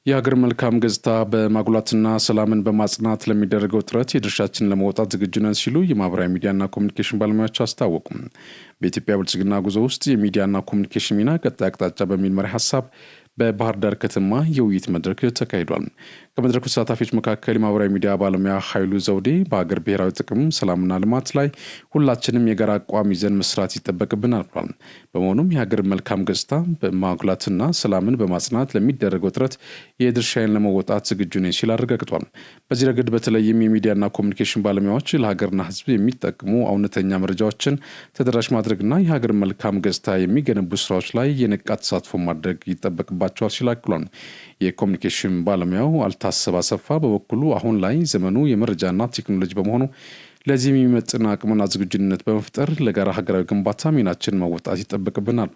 Speaker 1: የሀገር መልካም ገጽታ በማጉላትና ሰላምን በማጽናት ለሚደረገው ጥረት የድርሻችንን ለመወጣት ዝግጁ ነን ሲሉ የማህበራዊ ሚዲያና ኮሚኒኬሽን ባለሙያዎች አስታወቁም። በኢትዮጵያ ብልጽግና ጉዞ ውስጥ የሚዲያና ኮሚኒኬሽን ሚና ቀጣይ አቅጣጫ በሚል መሪ ሀሳብ በባህር ዳር ከተማ የውይይት መድረክ ተካሂዷል። ከመድረኩ ተሳታፊዎች መካከል የማህበራዊ ሚዲያ ባለሙያ ኃይሉ ዘውዴ በሀገር ብሔራዊ ጥቅም ሰላምና ልማት ላይ ሁላችንም የጋራ አቋም ይዘን መስራት ይጠበቅብናል ብሏል። በመሆኑም የሀገር መልካም ገጽታ በማጉላትና ሰላምን በማጽናት ለሚደረገው ጥረት የድርሻዬን ለመወጣት ዝግጁ ነኝ ሲል አረጋግጧል። በዚህ ረገድ በተለይም የሚዲያና ኮሚኒኬሽን ባለሙያዎች ለሀገርና ሕዝብ የሚጠቅሙ እውነተኛ መረጃዎችን ተደራሽ ማድረግና የሀገር መልካም ገጽታ የሚገነቡ ስራዎች ላይ የነቃ ተሳትፎ ማድረግ ይጠበቅባቸዋል ሲል አክሏል። የኮሚኒኬሽን ባለሙያው አልታሰብ አሰፋ በበኩሉ አሁን ላይ ዘመኑ የመረጃና ቴክኖሎጂ በመሆኑ ለዚህ የሚመጥን አቅምና ዝግጁነት በመፍጠር ለጋራ ሀገራዊ ግንባታ ሚናችን መወጣት ይጠበቅብናል።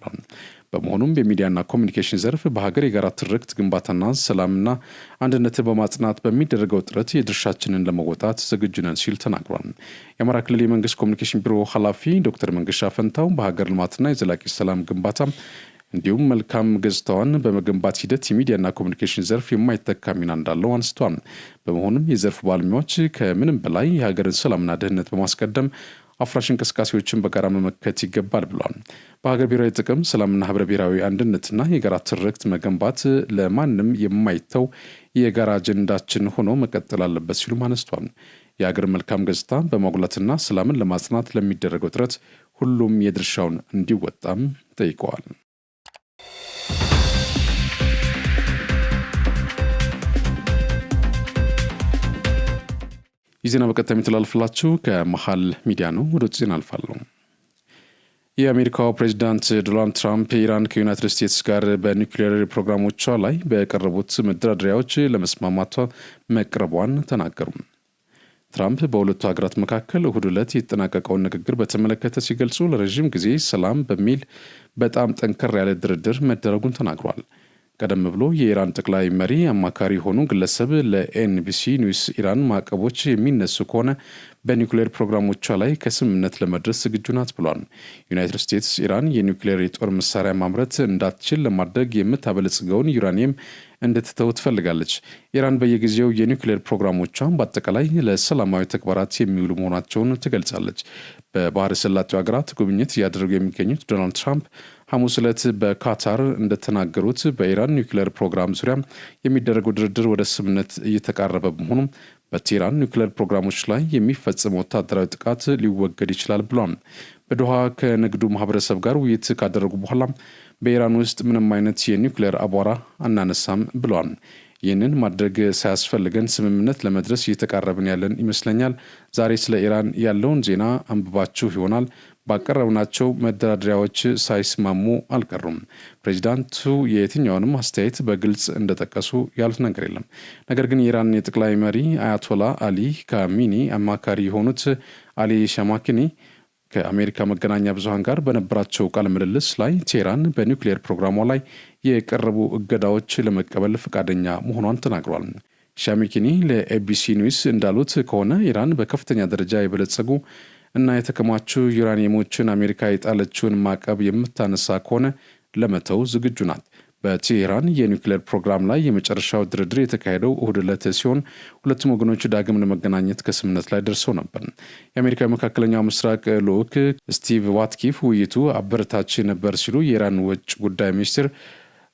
Speaker 1: በመሆኑም በሚዲያና ኮሚኒኬሽን ዘርፍ በሀገር የጋራ ትርክት ግንባታና ሰላምና አንድነትን በማጽናት በሚደረገው ጥረት የድርሻችንን ለመወጣት ዝግጁ ነን ሲል ተናግሯል። የአማራ ክልል የመንግስት ኮሚኒኬሽን ቢሮ ኃላፊ ዶክተር መንገሻ ፈንታው በሀገር ልማትና የዘላቂ ሰላም ግንባታ እንዲሁም መልካም ገጽታዋን በመገንባት ሂደት የሚዲያና ኮሚኒኬሽን ዘርፍ የማይተካ ሚና እንዳለው አንስቷል። በመሆኑም የዘርፉ ባለሙያዎች ከምንም በላይ የሀገርን ሰላምና ደህንነት በማስቀደም አፍራሽ እንቅስቃሴዎችን በጋራ መመከት ይገባል ብሏል። በሀገር ብሔራዊ ጥቅም ሰላምና ህብረ ብሔራዊ አንድነትና የጋራ ትርክት መገንባት ለማንም የማይተው የጋራ አጀንዳችን ሆኖ መቀጠል አለበት ሲሉም አነስቷል። የሀገር መልካም ገጽታ በማጉላትና ሰላምን ለማጽናት ለሚደረገው ጥረት ሁሉም የድርሻውን እንዲወጣም ጠይቀዋል። ይህ ዜና በቀጥታ የሚተላለፍላችሁ ከመሃል ሚዲያ ነው። ወደ ውጭ ዜና አልፋለሁ። የአሜሪካው ፕሬዚዳንት ዶናልድ ትራምፕ ኢራን ከዩናይትድ ስቴትስ ጋር በኒውክሌር ፕሮግራሞቿ ላይ በቀረቡት መደራደሪያዎች ለመስማማቷ መቅረቧን ተናገሩ። ትራምፕ በሁለቱ ሀገራት መካከል እሁድ ዕለት የተጠናቀቀውን ንግግር በተመለከተ ሲገልጹ ለረዥም ጊዜ ሰላም በሚል በጣም ጠንከር ያለ ድርድር መደረጉን ተናግሯል። ቀደም ብሎ የኢራን ጠቅላይ መሪ አማካሪ የሆኑ ግለሰብ ለኤንቢሲ ኒውስ ኢራን ማዕቀቦች የሚነሱ ከሆነ በኒውክሌር ፕሮግራሞቿ ላይ ከስምምነት ለመድረስ ዝግጁ ናት ብሏል። ዩናይትድ ስቴትስ ኢራን የኒውክሌር የጦር መሳሪያ ማምረት እንዳትችል ለማድረግ የምታበለጽገውን ዩራኒየም እንድትተው ትፈልጋለች። ኢራን በየጊዜው የኒውክሌር ፕሮግራሞቿን በአጠቃላይ ለሰላማዊ ተግባራት የሚውሉ መሆናቸውን ትገልጻለች። በባህረ ሰላጤው ሀገራት ጉብኝት እያደረጉ የሚገኙት ዶናልድ ትራምፕ ሐሙስ ዕለት በካታር እንደተናገሩት በኢራን ኒውክሌር ፕሮግራም ዙሪያ የሚደረገው ድርድር ወደ ስምምነት እየተቃረበ በመሆኑም በቴህራን ኒውክሌር ፕሮግራሞች ላይ የሚፈጸም ወታደራዊ ጥቃት ሊወገድ ይችላል ብሏል። በዶሃ ከንግዱ ማህበረሰብ ጋር ውይይት ካደረጉ በኋላ በኢራን ውስጥ ምንም አይነት የኒውክሌር አቧራ አናነሳም ብለዋል። ይህንን ማድረግ ሳያስፈልገን ስምምነት ለመድረስ እየተቃረብን ያለን ይመስለኛል። ዛሬ ስለ ኢራን ያለውን ዜና አንብባችሁ ይሆናል። ባቀረብናቸው መደራደሪያዎች ሳይስማሙ አልቀሩም። ፕሬዚዳንቱ የትኛውንም አስተያየት በግልጽ እንደጠቀሱ ያሉት ነገር የለም። ነገር ግን የኢራን የጠቅላይ መሪ አያቶላ አሊ ካሚኒ አማካሪ የሆኑት አሊ ሻማኪኒ ከአሜሪካ መገናኛ ብዙሃን ጋር በነበራቸው ቃለ ምልልስ ላይ ቴህራን በኒውክሌር ፕሮግራሟ ላይ የቀረቡ እገዳዎች ለመቀበል ፈቃደኛ መሆኗን ተናግሯል። ሻሚኪኒ ለኤቢሲ ኒውስ እንዳሉት ከሆነ ኢራን በከፍተኛ ደረጃ የበለጸጉ እና የተከማቹ ዩራኒየሞችን አሜሪካ የጣለችውን ማዕቀብ የምታነሳ ከሆነ ለመተው ዝግጁ ናት። በቴህራን የኒውክሌር ፕሮግራም ላይ የመጨረሻው ድርድር የተካሄደው እሁድ ዕለት ሲሆን ሁለቱም ወገኖች ዳግም ለመገናኘት ከስምምነት ላይ ደርሰው ነበር። የአሜሪካ መካከለኛው ምስራቅ ልዑክ ስቲቭ ዋትኪፍ ውይይቱ አበረታች ነበር ሲሉ የኢራን ውጭ ጉዳይ ሚኒስትር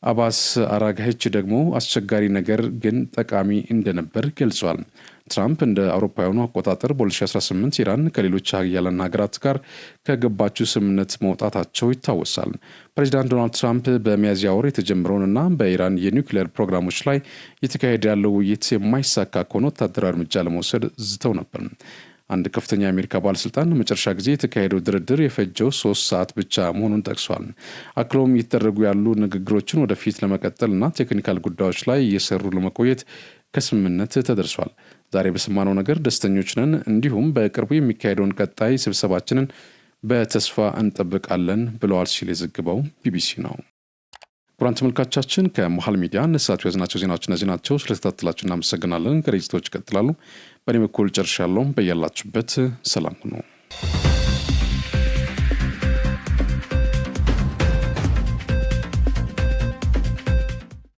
Speaker 1: አባስ አራግቺ ደግሞ አስቸጋሪ ነገር ግን ጠቃሚ እንደነበር ገልጿል። ትራምፕ እንደ አውሮፓውያኑ አቆጣጠር በ2018 ኢራን ከሌሎች ሀያላን ሀገራት ጋር ከገባችው ስምምነት መውጣታቸው ይታወሳል። ፕሬዚዳንት ዶናልድ ትራምፕ በሚያዝያ ወር የተጀመረውንና በኢራን የኒውክሌር ፕሮግራሞች ላይ የተካሄደ ያለው ውይይት የማይሳካ ከሆነ ወታደራዊ እርምጃ ለመውሰድ ዝተው ነበር። አንድ ከፍተኛ የአሜሪካ ባለስልጣን መጨረሻ ጊዜ የተካሄደው ድርድር የፈጀው 3 ሰዓት ብቻ መሆኑን ጠቅሷል። አክሎም እየተደረጉ ያሉ ንግግሮችን ወደፊት ለመቀጠልና ቴክኒካል ጉዳዮች ላይ እየሰሩ ለመቆየት ከስምምነት ተደርሷል። ዛሬ በሰማነው ነገር ደስተኞች ነን፣ እንዲሁም በቅርቡ የሚካሄደውን ቀጣይ ስብሰባችንን በተስፋ እንጠብቃለን ብለዋል ሲል የዘገበው ቢቢሲ ነው። ኩራን ተመልካቾቻችን ከመሃል ሚዲያ ለሰዓቱ ያዝናቸው ዜናዎች እነዚህ ናቸው። ስለተከታተላችሁ እናመሰግናለን። ከሬጅቶች ይቀጥላሉ። በእኔ በኩል ጨርሻለሁ። በያላችሁበት ሰላም ሁኑ።